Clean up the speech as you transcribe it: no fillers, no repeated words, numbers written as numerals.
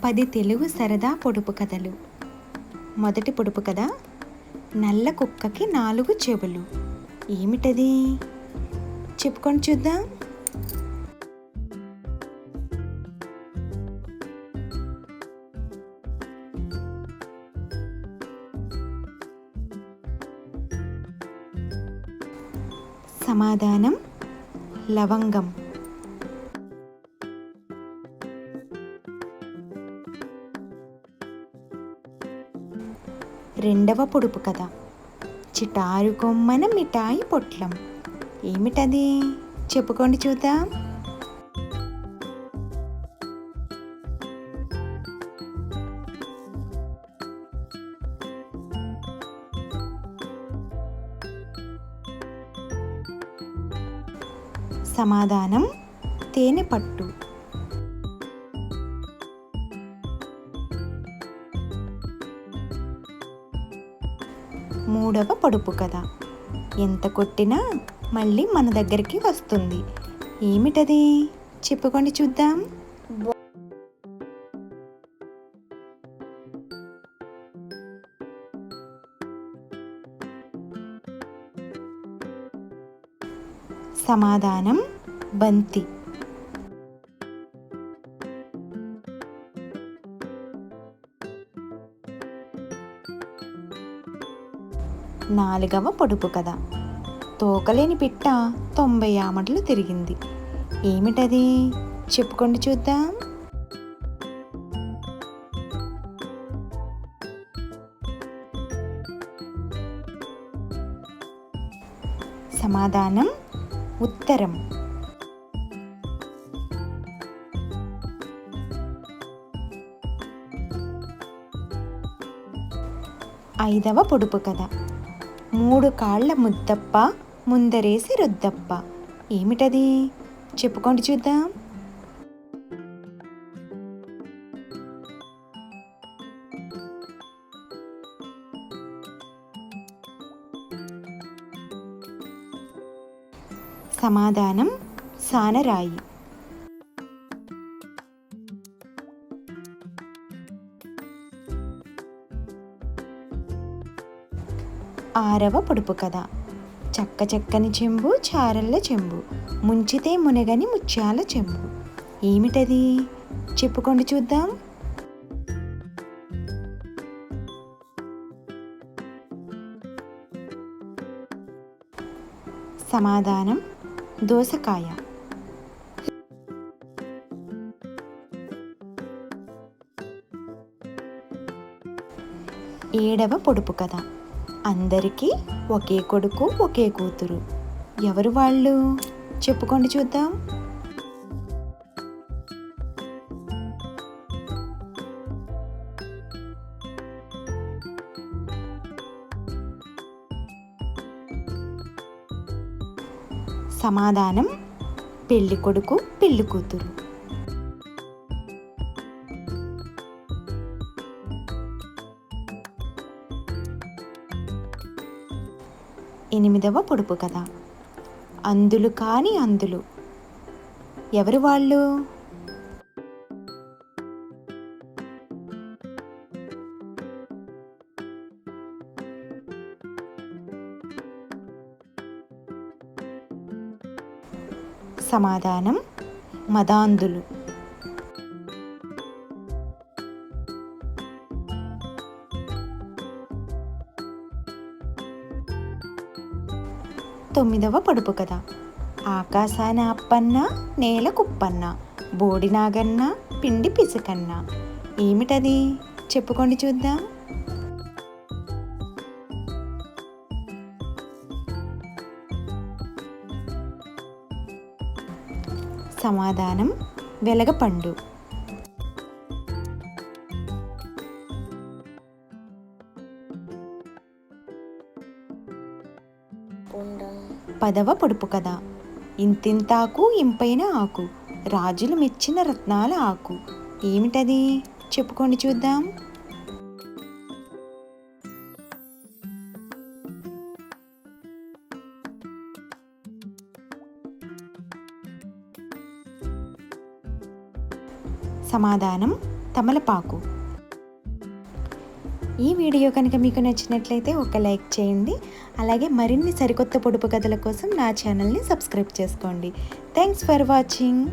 10 తెలుగు సరదా పొడుపు కథలు. మొదటి పొడుపు కథ, నల్ల కుక్కకి 4 చెవులు. ఏమిటది? చెప్పుకొని చూద్దాం. సమాధానం లవంగం. రెండవ పొడుపు కథ, చిటారు కొమ్మన మిఠాయి పొట్లం. ఏమిటది? చెప్పుకోండి చూద్దాం. సమాధానం తేనె పట్టు. మూడవ పొడుపు కథ, ఎంత కొట్టినా మళ్ళీ మన దగ్గరికి వస్తుంది. ఏమిటది? చెప్పుకోండి చూద్దాం. సమాధానం బంతి. నాలుగవ పొడుపు కథ, తోకలేని పిట్ట 90 ఆమడలు తిరిగింది. ఏమిటది? చెప్పుకోండి చూద్దాం. సమాధానం ఉత్తరం. ఐదవ పొడుపు కథ, 3 కాళ్ళ ముద్దప్ప ముందరేసి రుద్దప్ప. ఏమిటది? చెప్పుకోండి చూద్దాం. సమాధానం సానరాయి. ఆరవ పొడుపు కథ, చక్క చక్కని చెంబు చారల్ల చెంబు, ముంచితే మునగని ముత్యాల చెంబు. ఏమిటది? చెప్పుకోండి చూద్దాం. సమాధానం దోసకాయ. ఏడవ పొడుపు కథ, అందరికీ ఒకే కొడుకు ఒకే కూతురు. ఎవరు వాళ్ళు? చెప్పుకోండి చూద్దాం. సమాధానం పెళ్లి కొడుకు పెళ్లి కూతురు. ఎనిమిదవ పొడుపు కథ, అందులు కాని అందులు. ఎవరు వాళ్ళు? సమాధానం మదాంధులు. తొమ్మిదవ పొడుపు కథ, ఆకాశాన అప్పన్న నేల కుప్పన్న, బోడి నాగన్న పిండి పిసుకన్న. ఏమిటది? చెప్పుకోండి చూద్దాం. సమాధానం వెలగపండు. పదవ పొడుపు కథ, ఇంతింతాకు ఇంపైన ఆకు, రాజులు మెచ్చిన రత్నాల ఆకు. ఏమిటది? చెప్పుకోండి చూద్దాం. సమాధానం తమలపాకు. ఈ వీడియో కనుక మీకు నచ్చినట్లయితే ఒక లైక్ చేయండి. అలాగే మరిన్ని సరికొత్త పొడుపు కథల కోసం నా ఛానల్ని సబ్స్క్రైబ్ చేసుకోండి. Thanks for watching.